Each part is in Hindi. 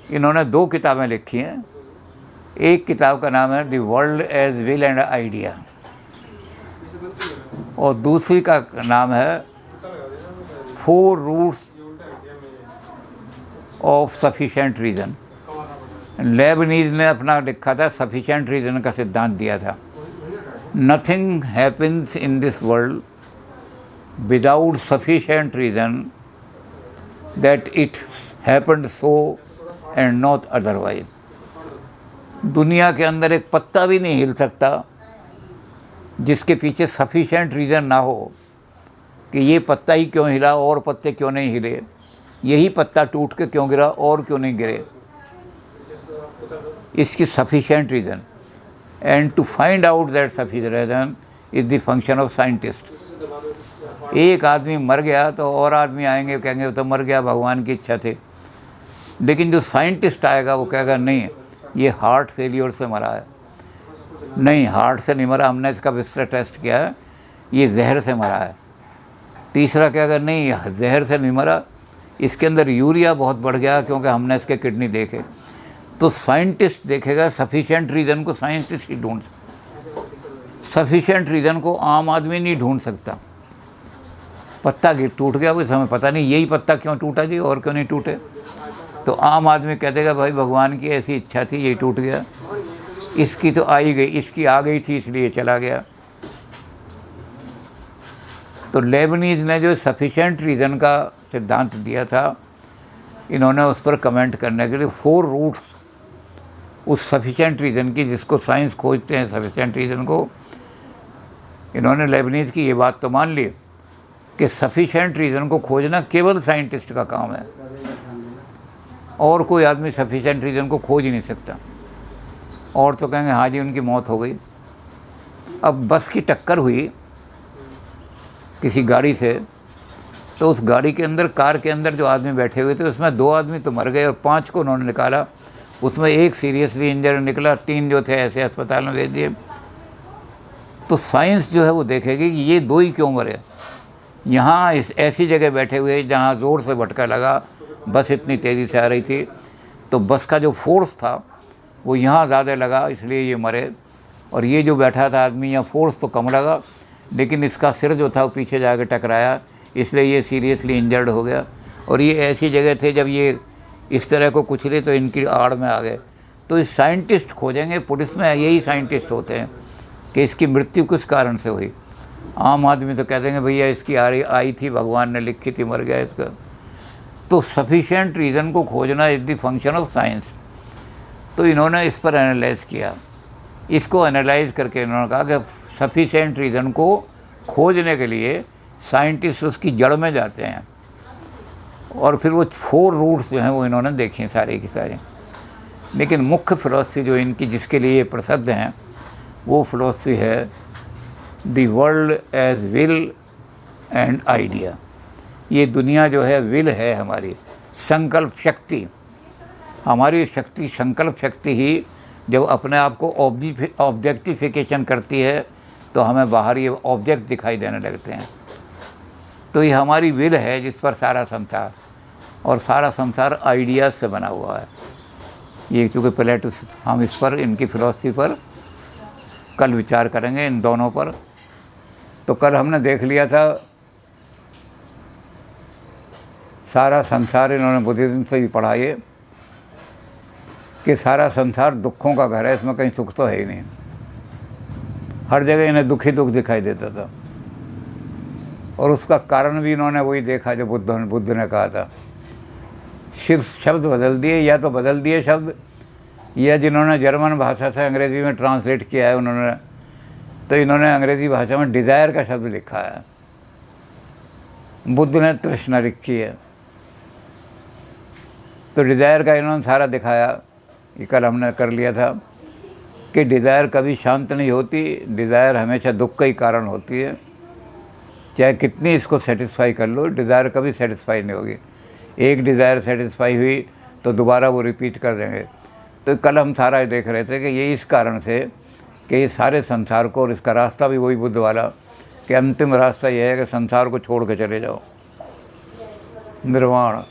इन्होंने 2 किताबें लिखी हैं। एक किताब का नाम है the world as will and idea, और दूसरी का नाम है 4 roots of sufficient reason. Leibniz ने अपना लिखा था, सफिशेंट रीज़न का सिद्धांत दिया था। Nothing happens in this world without sufficient reason that it happened so and not otherwise. दुनिया के अंदर एक पत्ता भी नहीं हिल सकता जिसके पीछे सफिशेंट रीज़न ना हो कि ये पत्ता ही क्यों हिला और पत्ते क्यों नहीं हिले, यही पत्ता टूट के क्यों गिरा और क्यों नहीं गिरे, इसकी sufficient reason. And to find out that sufficient reason is the function of scientist. एक आदमी मर गया तो और आदमी आएंगे कहेंगे वो तो मर गया, भगवान की इच्छा थी। लेकिन जो साइंटिस्ट आएगा वो कहेगा नहीं, ये हार्ट फेलियर से मरा है। नहीं, हार्ट से नहीं मरा, हमने इसका विस्तृत टेस्ट किया है, ये जहर से मरा है। तीसरा कहेगा नहीं, जहर से नहीं मरा, इसके अंदर यूरिया बहुत बढ़ गया क्योंकि हमने इसके किडनी देखे। तो साइंटिस्ट देखेगा सफिशेंट रीज़न को, साइंटिस्ट ही ढूंढ, सफिशेंट रीज़न को आम आदमी नहीं ढूंढ सकता। पत्ता टूट गया, बस हमें पता नहीं यही पत्ता क्यों टूटा जी और क्यों नहीं टूटे, तो आम आदमी कह देगा भाई भगवान की ऐसी इच्छा थी, यही टूट गया, इसकी तो आई गई, इसकी आ गई थी इसलिए चला गया। तो लेबनीज़ ने जो सफिशेंट रीज़न का सिद्धांत दिया था, इन्होंने उस पर कमेंट करने के लिए 4 रूट्स उस सफिशेंट रीज़न की, जिसको साइंस खोजते हैं सफिशेंट रीज़न को, इन्होंने लेबनीज़ की ये बात तो मान ली कि सफिशेंट रीज़न को खोजना केवल साइंटिस्ट का काम है, और कोई आदमी सफिशेंट रीज़न को खोज ही नहीं सकता। और तो कहेंगे हाँ जी उनकी मौत हो गई। अब बस की टक्कर हुई किसी गाड़ी से, तो उस गाड़ी के अंदर, कार के अंदर जो आदमी बैठे हुए थे उसमें 2 आदमी तो मर गए और 5 को उन्होंने निकाला। उसमें 1 सीरियसली इंजर्ड निकला, 3 जो थे ऐसे अस्पताल में भेज दिए। तो साइंस जो है वो देखेगी कि ये 2 ही क्यों मरे। यहाँ इस ऐसी जगह बैठे हुए जहाँ ज़ोर से झटका लगा, बस इतनी तेज़ी से आ रही थी, तो बस का जो फोर्स था वो यहाँ ज़्यादा लगा इसलिए ये मरे, और ये जो बैठा था आदमी यहाँ फोर्स तो कम लगा लेकिन इसका सिर जो था वो पीछे जाके टकराया, इसलिए ये सीरियसली इंजर्ड हो गया। और ये ऐसी जगह थे जब ये इस तरह को कुचले तो इनकी आड़ में आ गए। तो इस साइंटिस्ट खोजेंगे, पुलिस में यही साइंटिस्ट होते हैं कि इसकी मृत्यु किस कारण से हुई। आम आदमी तो कह देंगे भैया इसकी आई थी, भगवान ने लिखी थी, मर गया इसका। तो सफिशेंट रीज़न को खोजना is the function of science. तो इन्होंने इस पर एनालाइज किया, इसको एनालाइज करके इन्होंने कहा कि सफिशेंट रीज़न को खोजने के लिए साइंटिस्ट उसकी जड़ में जाते हैं, और फिर वो 4 रूट्स जो हैं वो इन्होंने देखे सारे की सारे। लेकिन मुख्य फ़िलॉसफी जो इनकी, जिसके लिए प्रसिद्ध हैं, वो फ़िलॉसफी है the world as will and idea. ये दुनिया जो है विल है हमारी, संकल्प शक्ति, हमारी शक्ति, संकल्प शक्ति ही जब अपने आप को ऑब्जेक्टिफिकेशन करती है तो हमें बाहर ये ऑब्जेक्ट दिखाई देने लगते हैं। तो ये हमारी विल है जिस पर सारा संसार, और सारा संसार आइडियाज़ से बना हुआ है। ये चूँकि प्लेटो, हम इस पर, इनकी फ़िलॉसफी पर कल विचार करेंगे, इन दोनों पर। तो कल हमने देख लिया था सारा संसार, इन्होंने बुद्धिज़्म से भी पढ़ा ये कि सारा संसार दुखों का घर है, इसमें कहीं सुख तो है ही नहीं। हर जगह इन्हें दुख ही दुख दिखाई देता था, और उसका कारण भी इन्होंने वही देखा जो बुद्ध ने कहा था। सिर्फ शब्द बदल दिए, या तो बदल दिए शब्द, या जिन्होंने जर्मन भाषा से अंग्रेज़ी में ट्रांसलेट किया है उन्होंने, तो इन्होंने अंग्रेज़ी भाषा में डिज़ायर का शब्द लिखा है, बुद्ध ने तृष्णा लिखी है। तो डिज़ायर का इन्होंने सारा दिखाया, ये कल हमने कर लिया था कि डिज़ायर कभी शांत नहीं होती, डिज़ायर हमेशा दुख का ही कारण होती है। चाहे कितनी इसको सेटिस्फाई कर लो, डिज़ायर कभी सेटिस्फाई नहीं होगी। एक डिज़ायर सेटिस्फाई हुई तो दोबारा वो रिपीट कर देंगे। तो कल हम सारा ये देख रहे थे कि ये इस कारण से कि ये सारे संसार को, और इसका रास्ता भी वही बुद्ध वाला कि अंतिम रास्ता ये है कि संसार को छोड़ के चले जाओ, निर्वाण।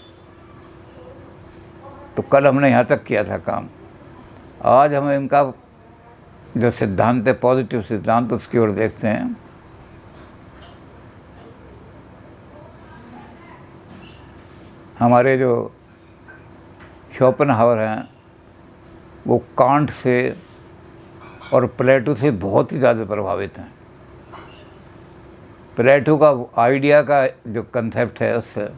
तो कल हमने यहाँ तक किया था काम, आज हम इनका जो सिद्धांत है, पॉजिटिव सिद्धांत, उसकी ओर देखते हैं। हमारे जो शोपेनहावर हैं वो कांट से और प्लेटो से बहुत ही ज़्यादा प्रभावित हैं। प्लेटो का आइडिया का जो कंसेप्ट है उससे,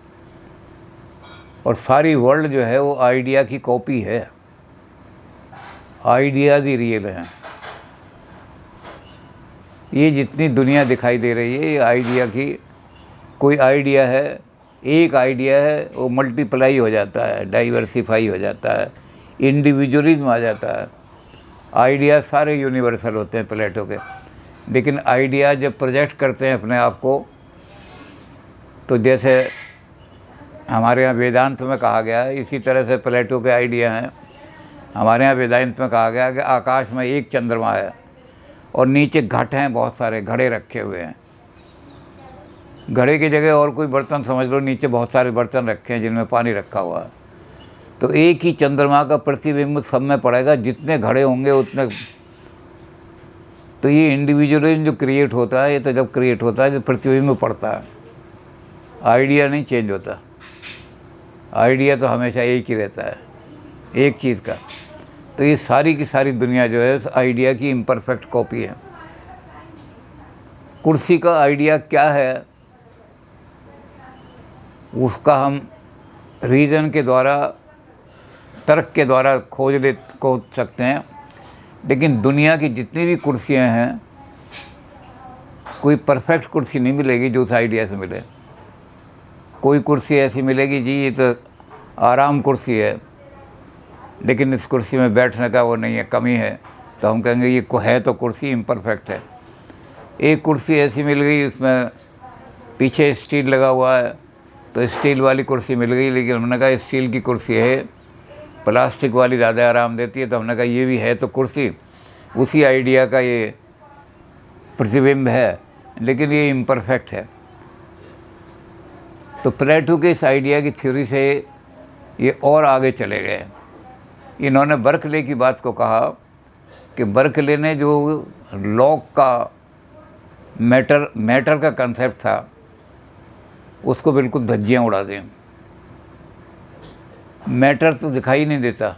और सारी वर्ल्ड जो है वो आइडिया की कॉपी है, आइडियाज़ ही रियल हैं। ये जितनी दुनिया दिखाई दे रही है ये आइडिया की, कोई आइडिया है, एक आइडिया है, वो मल्टीप्लाई हो जाता है, डाइवर्सिफाई हो जाता है, इंडिविजुअलिज्म आ जाता है। आइडिया सारे यूनिवर्सल होते हैं प्लेटो के, लेकिन आइडिया जब प्रोजेक्ट करते हैं अपने आप को, तो जैसे हमारे यहाँ वेदांत में कहा गया है, इसी तरह से प्लेटो के आइडिया हैं। हमारे यहाँ वेदांत में कहा गया कि आकाश में एक चंद्रमा है और नीचे घट हैं, बहुत सारे घड़े रखे हुए हैं। घड़े की जगह और कोई बर्तन समझ लो, नीचे बहुत सारे बर्तन रखे हैं जिनमें पानी रखा हुआ है। तो एक ही चंद्रमा का प्रतिबिंब सब में पड़ेगा, जितने घड़े होंगे उतने। तो ये इंडिविजुअलिज्म जो क्रिएट होता है, ये तो जब क्रिएट होता है जब प्रतिबिंब पड़ता है, आइडिया नहीं चेंज होता। आइडिया तो हमेशा एक ही रहता है, एक चीज़ का। तो ये सारी की सारी दुनिया जो है उस आइडिया की इम्परफेक्ट कॉपी है। कुर्सी का आइडिया क्या है उसका हम रीज़न के द्वारा, तर्क के द्वारा खोज सकते हैं, लेकिन दुनिया की जितनी भी कुर्सियां हैं, कोई परफेक्ट कुर्सी नहीं मिलेगी जो उस आइडिया से मिले। कोई कुर्सी ऐसी मिलेगी जी ये तो आराम कुर्सी है, लेकिन इस कुर्सी में बैठने का वो नहीं है, कमी है, तो हम कहेंगे ये है तो कुर्सी इम्परफेक्ट है। एक कुर्सी ऐसी मिल गई उसमें पीछे स्टील लगा हुआ है, तो स्टील वाली कुर्सी मिल गई, लेकिन हमने कहा स्टील की कुर्सी है, प्लास्टिक वाली ज़्यादा आराम देती है, तो हमने कहा ये भी है तो कुर्सी, उसी आइडिया का ये प्रतिबिंब है, लेकिन ये इम्परफेक्ट है। तो प्लेटो के इस आइडिया की थ्योरी से ये और आगे चले गए। इन्होंने बर्कले की बात को कहा कि बर्कले ने जो लॉक का मैटर का कंसेप्ट था उसको बिल्कुल धज्जियाँ उड़ा दें। मैटर तो दिखाई नहीं देता,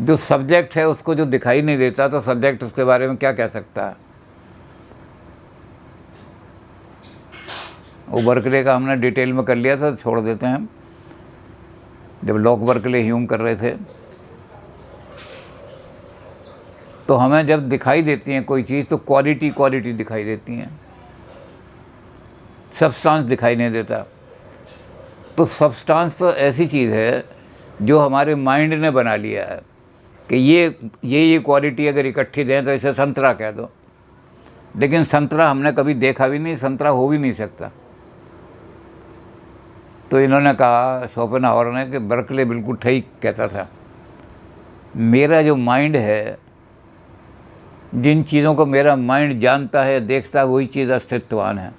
जो सब्जेक्ट है उसको जो दिखाई नहीं देता, तो सब्जेक्ट उसके बारे में क्या कह सकता है। वो बर्कले का हमने डिटेल में कर लिया था, छोड़ देते हैं। जब लॉक बर्कले ह्यूम कर रहे थे, तो हमें जब दिखाई देती है कोई चीज़ तो क्वालिटी दिखाई देती हैं, सब्सटेंस दिखाई नहीं देता। तो सब्सटेंस तो ऐसी चीज़ है जो हमारे माइंड ने बना लिया है कि ये क्वालिटी अगर इकट्ठी दें तो इसे संतरा कह दो, लेकिन संतरा हमने कभी देखा भी नहीं, संतरा हो भी नहीं सकता। तो इन्होंने कहा, शोपेनहावर ने, कि बर्कले बिल्कुल ठीक कहता था। मेरा जो माइंड है, जिन चीज़ों को मेरा माइंड जानता है, देखता है, वही चीज़ अस्तित्ववान है।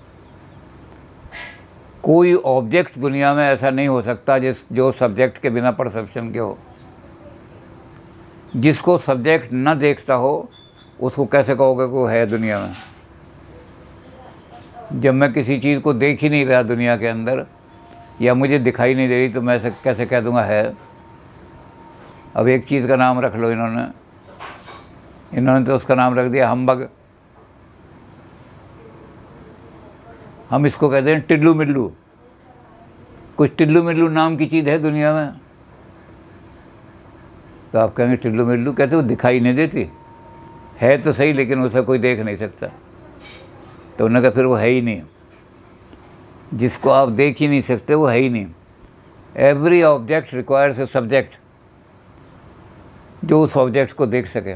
कोई ऑब्जेक्ट दुनिया में ऐसा नहीं हो सकता जो सब्जेक्ट के बिना परसेप्शन के हो। जिसको सब्जेक्ट न देखता हो उसको कैसे कहोगे को है दुनिया में। जब मैं किसी चीज़ को देख ही नहीं रहा दुनिया के अंदर, या मुझे दिखाई नहीं दे रही, तो मैं कैसे कह दूंगा है। अब एक चीज़ का नाम रख लो, इन्होंने तो उसका नाम रख दिया हम्बग। हम इसको कहते हैं टिल्लू मिल्लू। कुछ टिल्लू मिल्लू नाम की चीज़ है दुनिया में, तो आप कहेंगे टिल्लू मिल्लू, कहते वो दिखाई नहीं देती, है तो सही लेकिन उसे कोई देख नहीं सकता। तो उन्होंने कहा फिर वो है ही नहीं, जिसको आप देख ही नहीं सकते वो है ही नहीं। Every object requires a subject, जो उस ऑब्जेक्ट को देख सके।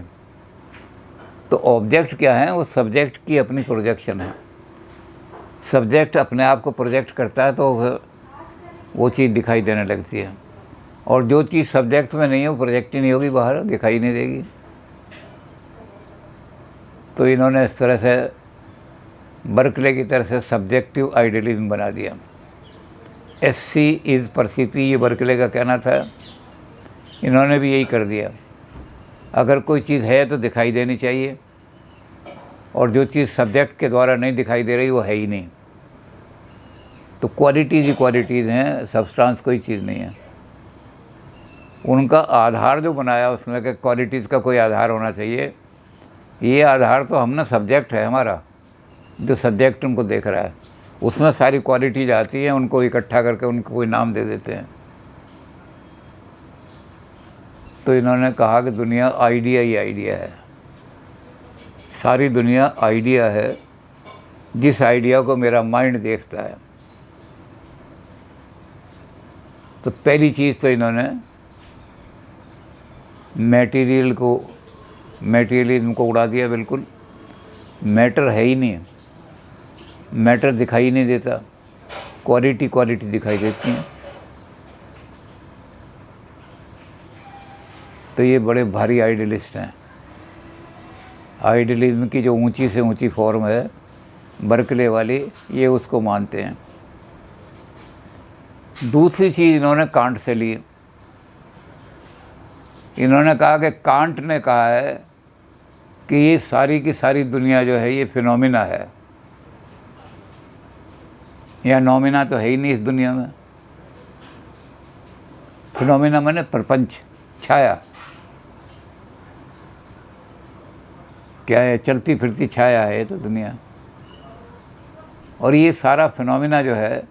तो ऑब्जेक्ट क्या है, वो सब्जेक्ट की अपनी प्रोजेक्शन है। सब्जेक्ट अपने आप को प्रोजेक्ट करता है तो वो चीज़ दिखाई देने लगती है, और जो चीज़ सब्जेक्ट में नहीं है वो प्रोजेक्ट ही नहीं होगी, बाहर दिखाई नहीं देगी। तो इन्होंने इस तरह से बर्कले की तरह से सब्जेक्टिव आइडियलिज्म बना दिया। SC इज़ परसिटी, ये बर्कले का कहना था। इन्होंने भी यही कर दिया। अगर कोई चीज़ है तो दिखाई देनी चाहिए, और जो चीज़ सब्जेक्ट के द्वारा नहीं दिखाई दे रही वो है ही नहीं। तो क्वालिटीज़ ही क्वालिटीज़ हैं, सब्सटेंस कोई चीज़ नहीं है। उनका आधार जो बनाया उसने कि क्वालिटीज़ का कोई आधार होना चाहिए, ये आधार तो हम ना सब्जेक्ट है हमारा, जो सब्जेक्ट उनको देख रहा है, उसमें सारी क्वालिटीज आती हैं, उनको इकट्ठा करके उनको कोई नाम दे देते हैं। तो इन्होंने कहा कि दुनिया आइडिया ही आइडिया है, सारी दुनिया आइडिया है, जिस आइडिया को मेरा माइंड देखता है। तो पहली चीज़ तो इन्होंने मटेरियलिज्म को उड़ा दिया बिल्कुल। मैटर है ही नहीं, मैटर दिखाई नहीं देता, क्वालिटी दिखाई देती है। तो ये बड़े भारी आइडियलिस्ट हैं। आइडियलिज्म की जो ऊंची से ऊंची फॉर्म है बर्कले वाली, ये उसको मानते हैं। दूसरी चीज़ इन्होंने कांट से ली। इन्होंने कहा कि कांट ने कहा है कि ये सारी की सारी दुनिया जो है ये फिनोमिना है, या नोमिना तो है ही नहीं इस दुनिया में। फिनोमिना माने प्रपंच, छाया, क्या है, चलती फिरती छाया है तो दुनिया। और ये सारा फिनोमिना जो है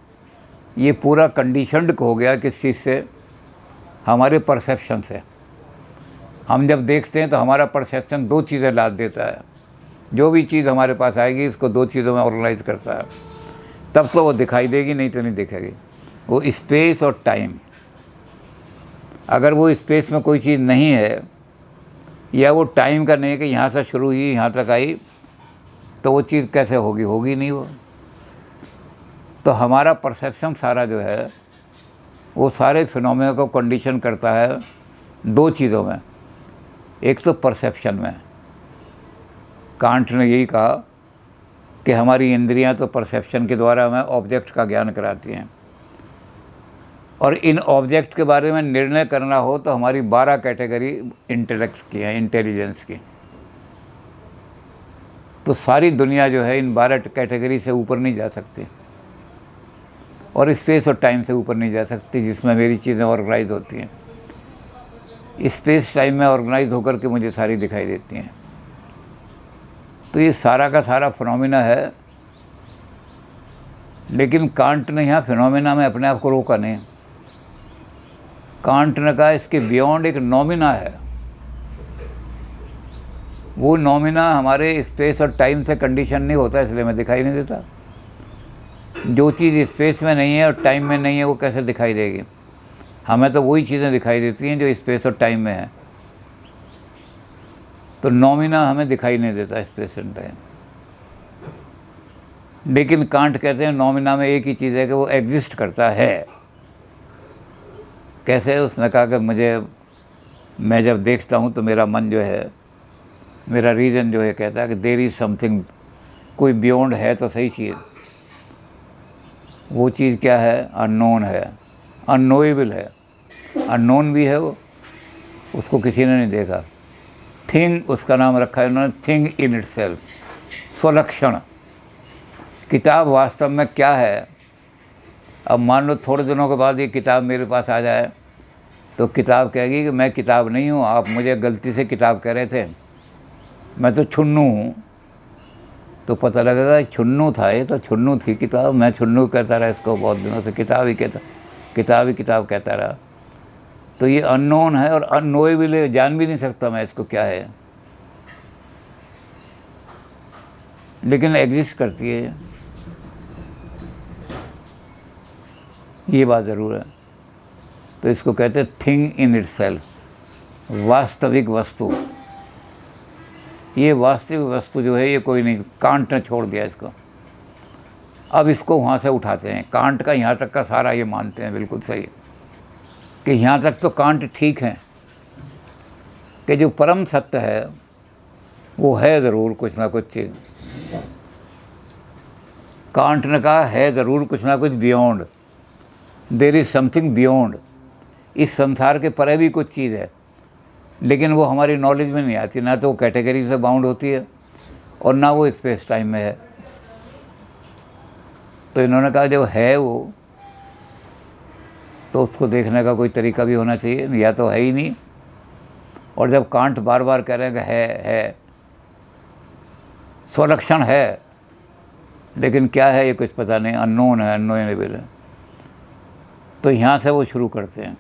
ये पूरा कंडीशनड हो गया किस चीज़ से, हमारे परसेप्शन से। हम जब देखते हैं तो हमारा परसेप्शन दो चीज़ें लाद देता है। जो भी चीज़ हमारे पास आएगी इसको दो चीज़ों में ऑर्गेनाइज करता है, तब तो वो दिखाई देगी, नहीं तो नहीं दिखेगी। वो स्पेस और टाइम। अगर वो स्पेस में कोई चीज़ नहीं है, या वो टाइम का नहीं है कि यहाँ से शुरू हुई यहाँ तक आई, तो वो चीज़ कैसे होगी, होगी नहीं वो। तो हमारा परसेप्शन सारा जो है वो सारे फिनोमेना को कंडीशन करता है दो चीज़ों में। एक तो परसेप्शन में, कांट ने यही कहा कि हमारी इंद्रियां तो परसेप्शन के द्वारा हमें ऑब्जेक्ट का ज्ञान कराती हैं, और इन ऑब्जेक्ट के बारे में निर्णय करना हो तो हमारी 12 कैटेगरी इंटेलेक्ट की है, इंटेलिजेंस की। तो सारी दुनिया जो है इन 12 कैटेगरी से ऊपर नहीं जा सकती, और स्पेस और टाइम से ऊपर नहीं जा सकती, जिसमें मेरी चीज़ें ऑर्गेनाइज होती हैं। स्पेस टाइम में ऑर्गेनाइज होकर के मुझे सारी दिखाई देती हैं। तो ये सारा का सारा फिनोमिना है। लेकिन कांट ने यहाँ फिनोमिना में अपने आप को रोका नहीं। कांट ने कहा इसके बियॉन्ड एक नोमिना है। वो नोमिना हमारे स्पेस और टाइम से कंडीशन नहीं होता, इसलिए मैं दिखाई नहीं देता। जो चीज़ स्पेस में नहीं है और टाइम में नहीं है वो कैसे दिखाई देगी? हमें तो वही चीज़ें दिखाई देती हैं जो स्पेस और टाइम में है। तो नोमिना हमें दिखाई नहीं देता स्पेस एंड टाइम। लेकिन कांट कहते हैं नोमिना में एक ही चीज़ है कि वो एग्जिस्ट करता है। कैसे? उसने कहा कि मैं जब देखता हूँ तो मेरा मन जो है, मेरा रीज़न जो है कहता है कि देयर इज़ समथिंग, कोई बियॉन्ड है तो सही चीज़। वो चीज़ क्या है? अननोन है, अननोएबल है, अननोन भी है वो, उसको किसी ने नहीं देखा। थिंग उसका नाम रखा है उन्होंने, थिंग इन इटसेल्फ, स्वलक्षण। किताब वास्तव में क्या है? अब मान लो थोड़े दिनों के बाद ये किताब मेरे पास आ जाए तो किताब कहेगी कि मैं किताब नहीं हूँ, आप मुझे गलती से किताब कह रहे थे, मैं तो छुन्नू हूँ। तो पता लगेगा छुन्नू था, ये तो छुन्नू थी किताब, मैं छुन्नू कहता रहा इसको बहुत दिनों से, किताब ही किताब कहता रहा। तो ये अननोन है और अननोएबल है, जान भी नहीं सकता मैं इसको क्या है, लेकिन एग्जिस्ट करती है। ये बात ज़रूर है। तो इसको कहते हैं थिंग इन इटसेल्फ, वास्तविक वस्तु। ये वास्तविक वस्तु जो है ये कोई नहीं, कांट ने छोड़ दिया इसको। अब इसको वहाँ से उठाते हैं, कांट का यहाँ तक का सारा ये मानते हैं बिल्कुल सही कि यहाँ तक तो कांट ठीक है कि जो परम सत्य है वो है ज़रूर कुछ ना कुछ चीज़। कांट ने कहा है ज़रूर कुछ ना कुछ beyond, there is something beyond. इस संसार के परे भी कुछ चीज़ है, लेकिन वो हमारी नॉलेज में नहीं आती, ना तो वो कैटेगरी से बाउंड होती है और ना वो स्पेस टाइम में है। तो इन्होंने कहा जब है वो, तो उसको देखने का कोई तरीका भी होना चाहिए, या तो है ही नहीं। और जब कांट बार बार कह रहे हैं कि है, स्वलक्षण है, लेकिन क्या है ये कुछ पता नहीं, अननोन है, अननोनेबल है। तो यहाँ से वो शुरू करते हैं,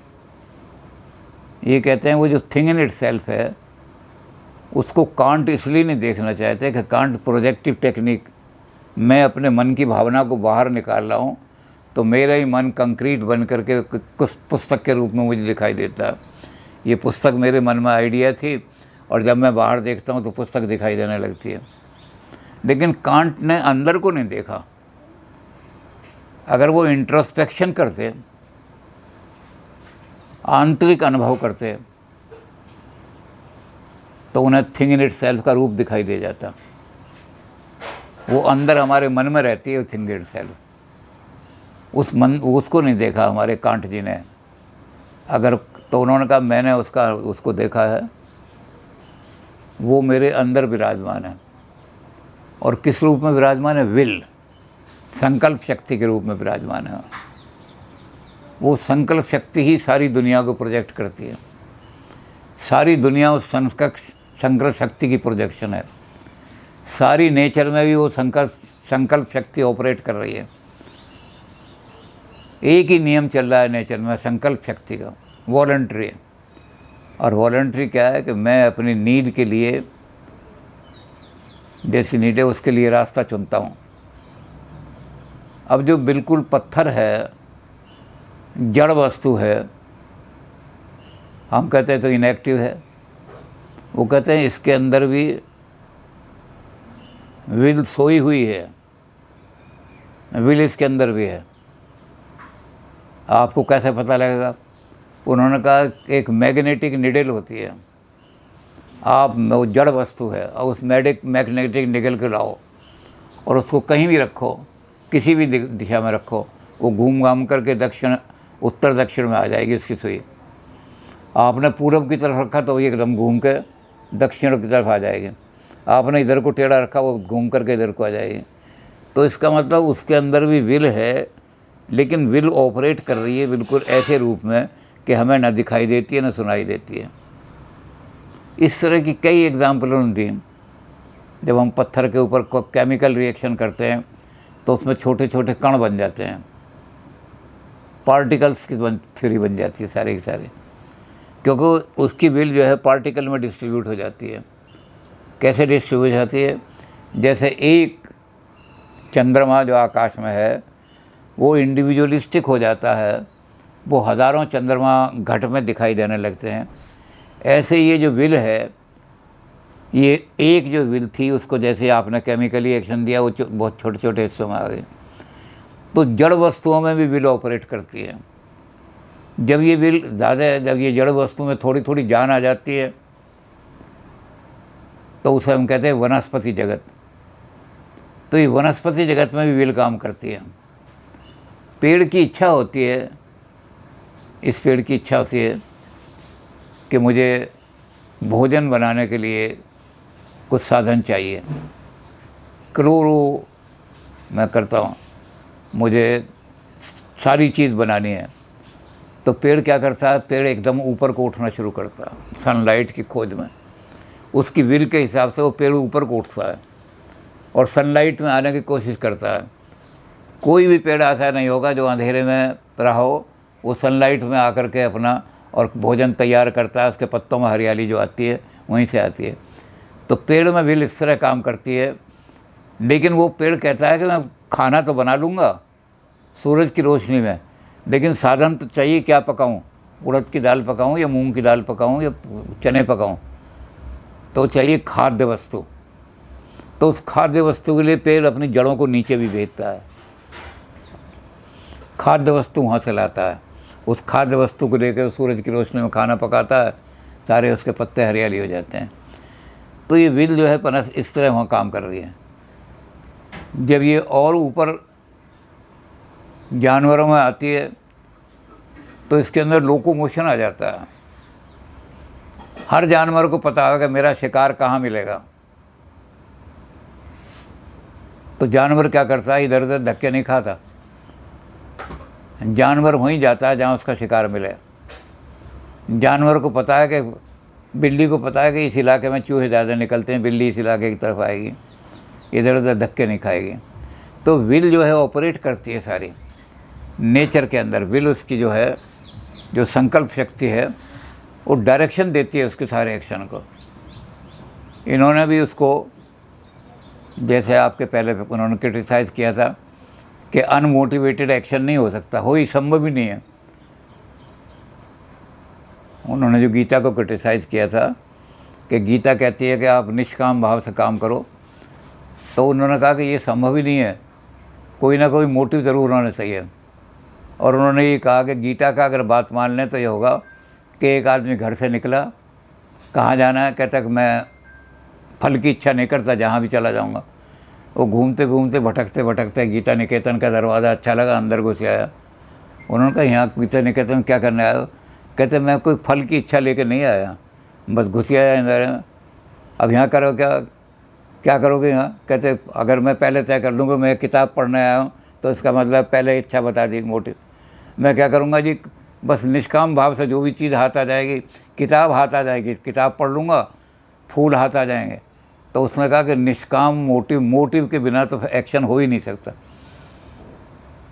ये कहते हैं वो जो थिंग इन इटसेल्फ है उसको कांट इसलिए नहीं देखना चाहते कि कांट प्रोजेक्टिव टेक्निक, मैं अपने मन की भावना को बाहर निकाल रहा हूँ तो मेरा ही मन कंक्रीट बन करके कुछ पुस्तक के रूप में मुझे दिखाई देता है। ये पुस्तक मेरे मन में आइडिया थी और जब मैं बाहर देखता हूँ तो पुस्तक दिखाई देने लगती है। लेकिन कांट ने अंदर को नहीं देखा। अगर वो इंट्रोस्पेक्शन करते, आंतरिक अनुभव करते, तो उन्हें थिंग इन इटसेल्फ का रूप दिखाई दे जाता। वो अंदर हमारे मन में रहती है थिंग इन इटसेल्फ। उसको नहीं देखा हमारे कांट जी ने। अगर तो उन्होंने कहा मैंने उसको देखा है, वो मेरे अंदर विराजमान है। और किस रूप में विराजमान है? विल, संकल्प शक्ति के रूप में विराजमान है। वो संकल्प शक्ति ही सारी दुनिया को प्रोजेक्ट करती है। सारी दुनिया उस संकल्प शक्ति की प्रोजेक्शन है। सारी नेचर में भी वो संकल्प शक्ति ऑपरेट कर रही है। एक ही नियम चल रहा है नेचर में, संकल्प शक्ति का, वॉलंटरी। और वॉलंटरी क्या है कि मैं अपनी नीड के लिए, जैसी नीड है उसके लिए रास्ता चुनता हूँ। अब जो बिल्कुल पत्थर है, जड़ वस्तु है, हम कहते हैं तो इनएक्टिव है, वो कहते हैं इसके अंदर भी विल सोई हुई है, विल इसके अंदर भी है। आपको कैसे पता लगेगा? उन्होंने कहा एक मैग्नेटिक निडल होती है, आप वो जड़ वस्तु है और उस मैग्नेटिक निडल को लाओ और उसको कहीं भी रखो, किसी भी दिशा में रखो, वो घूम घाम करके उत्तर दक्षिण में आ जाएगी उसकी सुई। आपने पूरब की तरफ रखा तो वो एकदम घूम के दक्षिण की तरफ आ जाएगी। आपने इधर को टेढ़ा रखा, वो घूम करके इधर को आ जाएगी। तो इसका मतलब उसके अंदर भी विल है, लेकिन विल ऑपरेट कर रही है बिल्कुल ऐसे रूप में कि हमें ना दिखाई देती है ना सुनाई देती है। इस तरह की कई एग्जाम्पल उन्होंने दी। जब हम पत्थर के ऊपर केमिकल रिएक्शन करते हैं तो उसमें छोटे छोटे कण बन जाते हैं, पार्टिकल्स की थ्योरी बन जाती है सारे के सारे, क्योंकि उसकी विल जो है पार्टिकल में डिस्ट्रीब्यूट हो जाती है। कैसे डिस्ट्रीब्यूट हो जाती है? जैसे एक चंद्रमा जो आकाश में है वो इंडिविजुअलिस्टिक हो जाता है, वो हज़ारों चंद्रमा घट में दिखाई देने लगते हैं। ऐसे ये जो विल है, ये एक जो विल थी उसको जैसे आपने केमिकली एक्शन दिया, वो बहुत छोटे छोटे हिस्सों में आ गए। तो जड़ वस्तुओं में भी विल ऑपरेट करती है। जब ये विल ज़्यादा, जब ये जड़ वस्तु में थोड़ी थोड़ी जान आ जाती है तो उसे हम कहते हैं वनस्पति जगत। तो ये वनस्पति जगत में भी विल काम करती है। पेड़ की इच्छा होती है, इस पेड़ की इच्छा होती है कि मुझे भोजन बनाने के लिए कुछ साधन चाहिए, करोड़ों मैं करता हूँ, मुझे सारी चीज़ बनानी है। तो पेड़ क्या करता है? पेड़ एकदम ऊपर को उठना शुरू करता है सनलाइट की खोज में। उसकी विल के हिसाब से वो पेड़ ऊपर को उठता है और सनलाइट में आने की कोशिश करता है। कोई भी पेड़ ऐसा नहीं होगा जो अंधेरे में रहा हो, वो सनलाइट में आकर के अपना और भोजन तैयार करता है। उसके पत्तों में हरियाली जो आती है वहीं से आती है। तो पेड़ में विल इस तरह काम करती है। लेकिन वो पेड़ कहता है कि मैं खाना तो बना लूँगा सूरज की रोशनी में, लेकिन साधन तो चाहिए। क्या पकाऊं? उड़द की दाल पकाऊं या मूंग की दाल पकाऊं या चने पकाऊं? तो चाहिए खाद्य वस्तु। तो उस खाद्य वस्तु के लिए पेड़ अपनी जड़ों को नीचे भी भेजता है, खाद्य वस्तु वहाँ से लाता है। उस खाद्य वस्तु को लेकर सूरज की रोशनी में खाना पकाता है, सारे उसके पत्ते हरियाली हो जाते हैं। तो ये विल जो है पनस इस तरह वहाँ काम कर रही है। जब ये और ऊपर जानवरों में आती है तो इसके अंदर लोकोमोशन आ जाता है। हर जानवर को पता है कि मेरा शिकार कहाँ मिलेगा, तो जानवर क्या करता है, इधर उधर धक्के नहीं खाता, जानवर वहीं जाता है जहाँ उसका शिकार मिले। जानवर को पता है कि, बिल्ली को पता है कि इस इलाके में चूहे ज़्यादा निकलते हैं, बिल्ली इस इलाके की तरफ आएगी, इधर उधर धक्के नहीं खाएगी। तो विल जो है ऑपरेट करती है सारी नेचर के अंदर। विल उसकी जो है, जो संकल्प शक्ति है, वो डायरेक्शन देती है उसके सारे एक्शन को। इन्होंने भी उसको, जैसे आपके पहले उन्होंने क्रिटिसाइज़ किया था कि अनमोटिवेटेड एक्शन नहीं हो सकता, हो ही संभव ही नहीं है। उन्होंने जो गीता को क्रिटिसाइज़ किया था कि गीता कहती है कि आप निष्काम भाव से काम करो, तो उन्होंने कहा कि ये संभव ही नहीं है, कोई ना कोई मोटिव ज़रूर होना चाहिए। और उन्होंने ये कहा कि गीता का अगर बात मान लें तो ये होगा कि एक आदमी घर से निकला, कहाँ जाना है, कहता कि मैं फल की इच्छा नहीं करता, जहाँ भी चला जाऊँगा। वो घूमते घूमते भटकते भटकते गीता निकेतन का दरवाज़ा अच्छा लगा, अंदर घुस आया। उन्होंने कहा यहाँ गीता निकेतन क्या करने आया हो? कहते मैं कोई फल की इच्छा लेके नहीं आया, बस घुस आया अंदर। अब यहाँ करो क्या करोगे यहाँ? कहते अगर मैं पहले तय कर दूँगा मैं किताब पढ़ने आया हूँ तो इसका मतलब पहले इच्छा बता दी, मोटिव। मैं क्या करूँगा जी, बस निष्काम भाव से जो भी चीज़ हाथ आ जाएगी, किताब हाथ आ जाएगी, किताब पढ़ लूँगा, फूल हाथ आ जाएंगे। तो उसने कहा कि निष्काम मोटिव के बिना तो एक्शन हो ही नहीं सकता।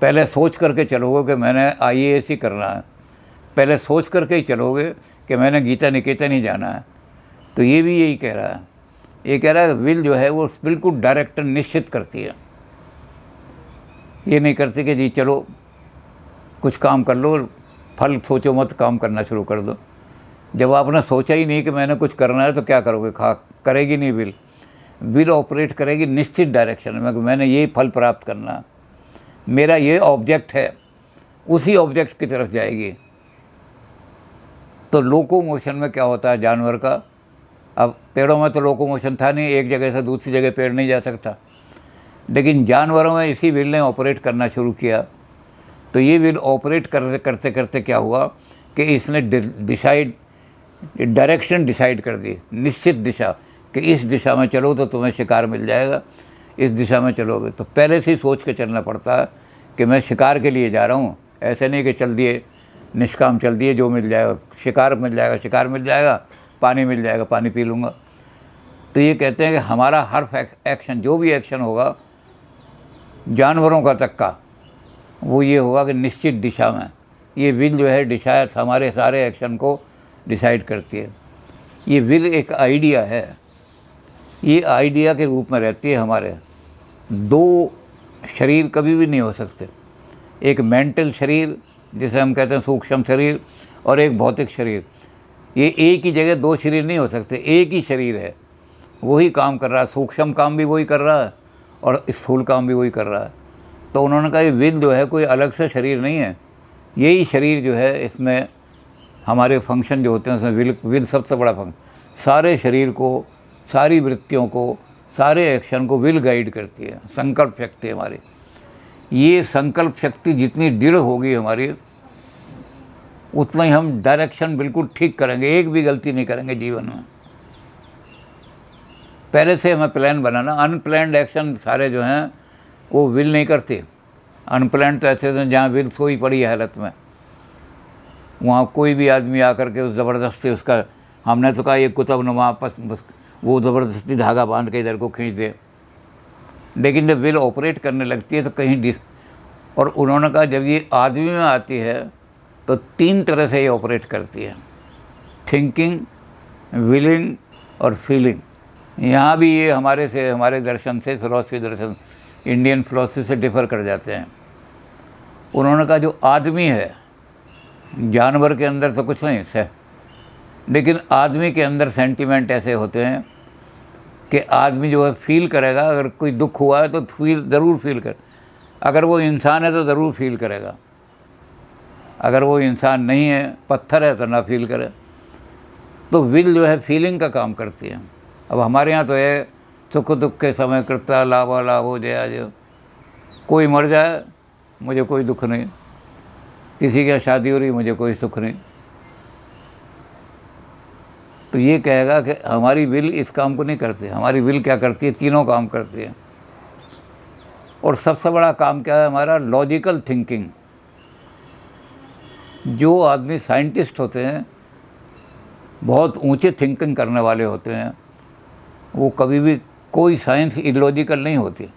पहले सोच करके चलोगे कि मैंने IAS ही करना है, पहले सोच करके ही चलोगे कि मैंने गीता निकेतन ही जाना है। तो ये भी यही कह रहा है, ये कह रहा है विल जो है वो बिल्कुल डायरेक्टर निश्चित करती है। ये नहीं करती कि जी चलो कुछ काम कर लो, फल सोचो मत, काम करना शुरू कर दो। जब आपने सोचा ही नहीं कि मैंने कुछ करना है तो क्या करोगे? करेगी नहीं। विल ऑपरेट करेगी निश्चित डायरेक्शन में कि मैंने ये फल प्राप्त करना है, मेरा ये ऑब्जेक्ट है, उसी ऑब्जेक्ट की तरफ जाएगी। तो लोकोमोशन में क्या होता है जानवर का? अब पेड़ों में तो लोकोमोशन था नहीं, एक जगह से दूसरी जगह पेड़ नहीं जा सकता, लेकिन जानवरों में इसी विल ने ऑपरेट करना शुरू किया। तो ये विल ऑपरेट करते करते क्या हुआ कि इसने डायरेक्शन डिसाइड कर दी, निश्चित दिशा, कि इस दिशा में चलो तो तुम्हें शिकार मिल जाएगा, इस दिशा में चलोगे। तो पहले से ही सोच के चलना पड़ता है कि मैं शिकार के लिए जा रहा हूँ, ऐसे नहीं कि चल दिए निष्काम चल दिए, जो मिल जाएगा शिकार मिल जाएगा, शिकार मिल जाएगा, पानी मिल जाएगा, पानी पी लूँगा। तो ये कहते हैं कि हमारा हर एक्शन, जो भी एक्शन होगा जानवरों का तक का, वो ये होगा कि निश्चित दिशा में। ये विल जो है दिशा हमारे सारे एक्शन को डिसाइड करती है। ये विल एक आइडिया है, ये आइडिया के रूप में रहती है हमारे। दो शरीर कभी भी नहीं हो सकते, एक मेंटल शरीर जिसे हम कहते हैं सूक्ष्म शरीर, और एक भौतिक शरीर। ये एक ही जगह दो शरीर नहीं हो सकते, एक ही शरीर है, वही काम कर रहा है, सूक्ष्म काम भी वही कर रहा है और स्थूल काम भी वही कर रहा है। तो उन्होंने कहा ये विल जो है कोई अलग से शरीर नहीं है, यही शरीर जो है, इसमें हमारे फंक्शन जो होते हैं उसमें विल सबसे बड़ा फंक्शन, सारे शरीर को, सारी वृत्तियों को, सारे एक्शन को विल गाइड करती है। संकल्प शक्ति हमारी, ये संकल्प शक्ति जितनी दृढ़ होगी हमारी, उतना ही हम डायरेक्शन बिल्कुल ठीक करेंगे, एक भी गलती नहीं करेंगे जीवन में। पहले से हमें प्लान बनाना, अनप्लान्ड एक्शन सारे जो हैं वो विल नहीं करते। अनप्लान्ड तो ऐसे हैं जहाँ विल सोई पड़ी है हालत में, वहाँ कोई भी आदमी आकर के उस ज़बरदस्ती उसका, हमने तो कहा ये कुतुबनुमा आपस, वो ज़बरदस्ती धागा बांध के इधर को खींच दे। लेकिन जब विल ऑपरेट करने लगती है तो कहीं और उन्होंने कहा जब ये आदमी में आती है तो 3 तरह से ये ऑपरेट करती है, थिंकिंग, विलिंग और फीलिंग। यहाँ भी ये हमारे दर्शन से, फिलॉसफी दर्शन, इंडियन फिलॉसफी से डिफ़र कर जाते हैं। उन्होंने कहा जो आदमी है, जानवर के अंदर तो कुछ नहीं है, लेकिन आदमी के अंदर सेंटीमेंट ऐसे होते हैं कि आदमी जो है फील करेगा, अगर कोई दुख हुआ है तो ज़रूर फील कर, अगर वो इंसान है तो ज़रूर फील करेगा, अगर वो इंसान नहीं है, पत्थर है, तो ना फील करे। तो विल जो है फीलिंग का काम करती है। अब हमारे यहाँ तो है सुख दुख के समय करता लाभो जया जय, कोई मर जाए मुझे कोई दुख नहीं, किसी की यहाँ शादी हो रही, मुझे कोई सुख नहीं। तो ये कहेगा कि हमारी विल इस काम को नहीं करती। हमारी विल क्या करती है? तीनों काम करती है। और सबसे बड़ा काम क्या है हमारा? Logical thinking. जो आदमी साइंटिस्ट होते हैं, बहुत ऊंचे थिंकिंग करने वाले होते हैं, वो कभी भी कोई साइंस इलॉजिकल नहीं होती।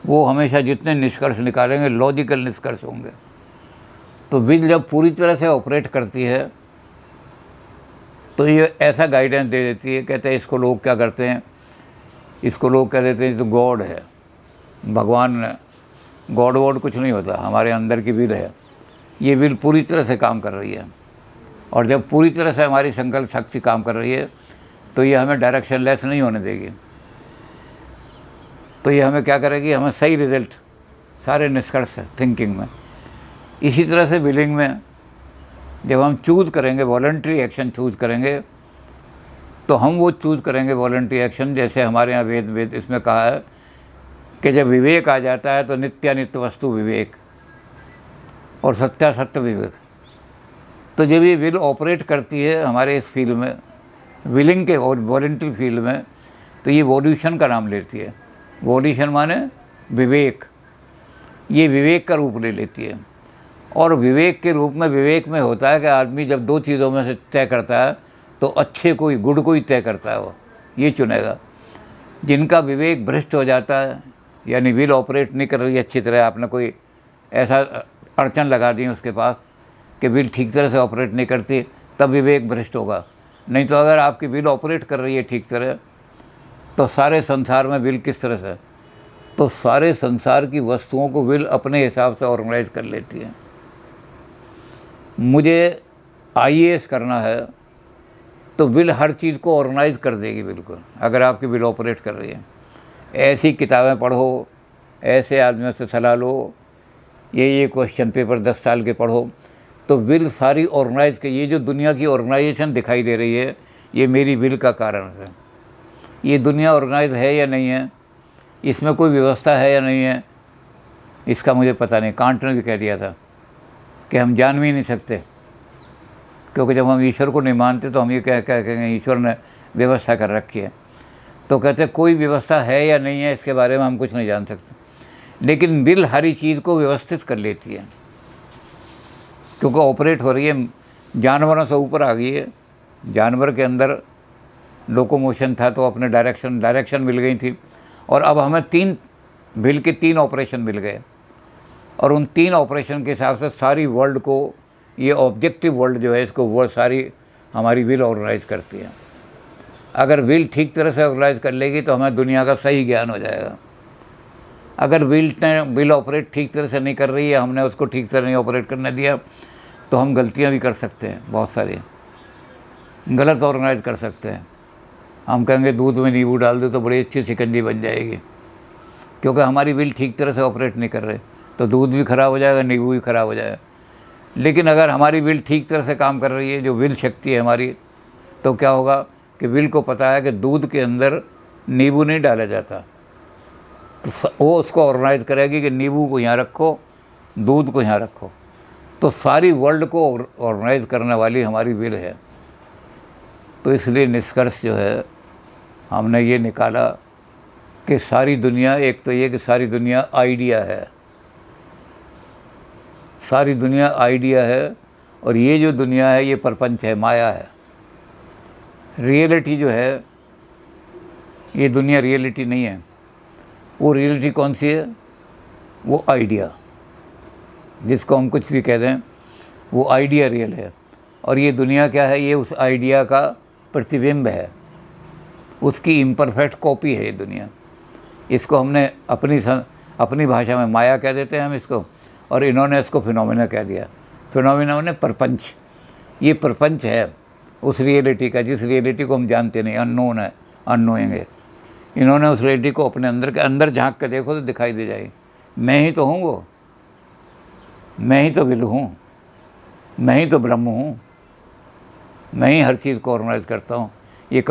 वो हमेशा जितने निष्कर्ष निकालेंगे लॉजिकल निष्कर्ष होंगे। तो विल जब पूरी तरह से ऑपरेट करती है तो ये ऐसा गाइडेंस दे देती है। कहते हैं इसको लोग क्या करते हैं, इसको लोग कह देते हैं तो गॉड है, भगवान है। गॉड वॉड कुछ नहीं होता, हमारे अंदर की विल है। ये विल पूरी तरह से काम कर रही है, और जब पूरी तरह से हमारी संकल्प शक्ति काम कर रही है तो ये हमें डायरेक्शन लेस नहीं होने देगी। तो ये हमें क्या करेगी? हमें सही रिजल्ट, सारे निष्कर्ष थिंकिंग में। इसी तरह से विलिंग में जब हम चूज़ करेंगे, वॉलंटरी एक्शन चूज़ करेंगे, तो हम वो चूज़ करेंगे वॉलंटरी एक्शन। जैसे हमारे यहाँ वेद इसमें कहा है कि जब विवेक आ जाता है तो नित्यानित्य वस्तु विवेक और सत्यासत्य विवेक। तो जब ये विल ऑपरेट करती है हमारे इस फील्ड में, विलिंग के और वॉलंटरी फील्ड में, तो ये वॉल्यूशन का नाम लेती है। वॉल्यूशन माने विवेक। ये विवेक का रूप ले लेती है। और विवेक के रूप में, विवेक में होता है कि आदमी जब दो चीज़ों में से तय करता है तो अच्छे कोई, गुड कोई तय करता है, वो ये चुनेगा। जिनका विवेक भ्रष्ट हो जाता है, यानी विल ऑपरेट नहीं कर रही अच्छी तरह, आपने कोई ऐसा अड़चन लगा दी उसके पास कि विल ठीक तरह से ऑपरेट नहीं करती, तब विवेक भ्रष्ट होगा। नहीं तो अगर आपकी विल ऑपरेट कर रही है ठीक तरह, तो सारे संसार में विल किस तरह से, तो सारे संसार की वस्तुओं को विल अपने हिसाब से ऑर्गेनाइज कर लेती है। मुझे IAS करना है तो विल हर चीज़ को ऑर्गेनाइज कर देगी बिल्कुल, अगर आपकी विल ऑपरेट कर रही है। ऐसी किताबें पढ़ो, ऐसे आदमियों से सलाह लो, ये क्वेश्चन पेपर 10 साल के पढ़ो, तो विल सारी ऑर्गेनाइज की। ये जो दुनिया की ऑर्गेनाइजेशन दिखाई दे रही है, ये मेरी विल का कारण है। ये दुनिया ऑर्गेनाइज है या नहीं है, इसमें कोई व्यवस्था है या नहीं है, इसका मुझे पता नहीं। कांट ने भी कह दिया था कि हम जान भी नहीं सकते, क्योंकि जब हम ईश्वर को नहीं मानते तो हम ये कह कहेंगे ईश्वर ने व्यवस्था कर रखी है। तो कहते कोई व्यवस्था है या नहीं है इसके बारे में हम कुछ नहीं जान सकते, लेकिन विल हर चीज़ को व्यवस्थित कर लेती है, क्योंकि ऑपरेट हो रही है, जानवरों से ऊपर आ गई है। जानवर के अंदर लोकोमोशन था तो अपने डायरेक्शन मिल गई थी, और अब हमें विल के 3 ऑपरेशन मिल गए, और उन 3 ऑपरेशन के हिसाब से सारी वर्ल्ड को, ये ऑब्जेक्टिव वर्ल्ड जो है, इसको वो सारी हमारी विल ऑर्गेनाइज करती है। अगर विल ठीक तरह से ऑर्गेनाइज कर लेगी तो हमें दुनिया का सही ज्ञान हो जाएगा। अगर विल ऑपरेट ठीक तरह से नहीं कर रही है, हमने उसको ठीक तरह नहीं ऑपरेट करने दिया, तो हम गलतियां भी कर सकते हैं, बहुत सारी गलत ऑर्गेनाइज कर सकते हैं। हम कहेंगे दूध में नींबू डाल दो तो बड़ी अच्छी शिकंजी बन जाएगी, क्योंकि हमारी विल ठीक तरह से ऑपरेट नहीं कर रहे, तो दूध भी ख़राब हो जाएगा, नींबू भी ख़राब हो जाएगा। लेकिन अगर हमारी विल ठीक तरह से काम कर रही है, जो विल शक्ति है हमारी, तो क्या होगा कि विल को पता है कि दूध के अंदर नींबू नहीं डाला जाता, तो वो उसको ऑर्गेनाइज करेगी कि नींबू को यहाँ रखो, दूध को यहाँ रखो। तो सारी वर्ल्ड को ऑर्गेनाइज करने वाली हमारी विल है। तो इसलिए निष्कर्ष जो है हमने ये निकाला कि सारी दुनिया, एक तो ये कि सारी दुनिया आइडिया है, सारी दुनिया आइडिया है, और ये जो दुनिया है ये प्रपंच है, माया है। रियलिटी जो है, ये दुनिया रियलिटी नहीं है। वो रियलिटी कौन सी है? वो आइडिया, जिसको हम कुछ भी कह दें, वो आइडिया रियल है। और ये दुनिया क्या है? ये उस आइडिया का प्रतिबिंब है, उसकी इम्परफेक्ट कॉपी है ये दुनिया। इसको हमने अपनी भाषा में माया कह देते हैं हम इसको, और इन्होंने इसको फिनोमेना कह दिया। फिनोमेना ने प्रपंच, ये प्रपंच है उस रियलिटी का, जिस रियलिटी को हम जानते नहीं, अननोन है, अननोइंग है। इन्होंने उस रियलिटी को अपने अंदर के अंदर झांक कर देखो तो दिखाई दे जाएगी। मैं ही तो हूँ वो, मैं ही तो विल हूँ, मैं ही तो ब्रह्म हूँ, मैं ही हर चीज़ को ऑर्गेनाइज करता हूँ। ये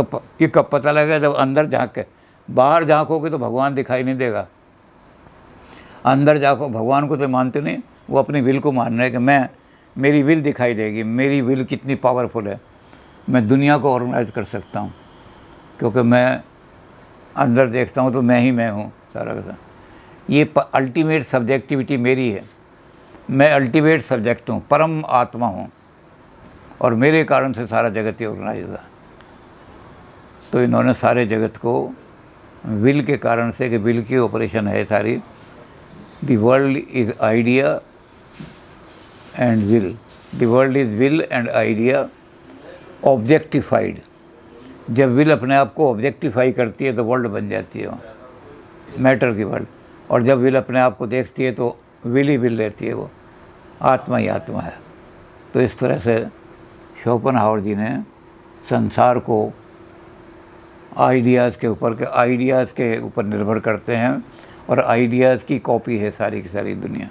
कब पता लगेगा? जब अंदर झांक के, बाहर झांकोगे तो भगवान दिखाई नहीं देगा। अंदर झांको, भगवान को तो मानते नहीं, वो अपनी विल को मान रहे हैं कि मेरी विल दिखाई देगी, मेरी विल कितनी पावरफुल है, मैं दुनिया को ऑर्गेनाइज कर सकता हूँ, क्योंकि मैं अंदर देखता हूँ तो मैं ही मैं हूँ सारा का सारा। ये अल्टीमेट सब्जेक्टिविटी मेरी है, मैं अल्टीमेट सब्जेक्ट हूँ, परम आत्मा हूँ, और मेरे कारण से सारा जगत ही ऑर्गेनाइज हुआ। तो इन्होंने सारे जगत को विल के कारण से, कि विल की ऑपरेशन है सारी, the world is idea and will, the world is will and idea objectified. जब विल अपने आप को ऑब्जेक्टिफाई करती है तो वर्ल्ड बन जाती है, मैटर की वर्ल्ड। और जब विल अपने आप को देखती है तो विल ही विल रहती है, वो आत्मा ही आत्मा है। तो इस तरह से शोपेनहावर जी ने संसार को आइडियाज़ के ऊपर निर्भर करते हैं, और आइडियाज़ की कॉपी है सारी की सारी दुनिया।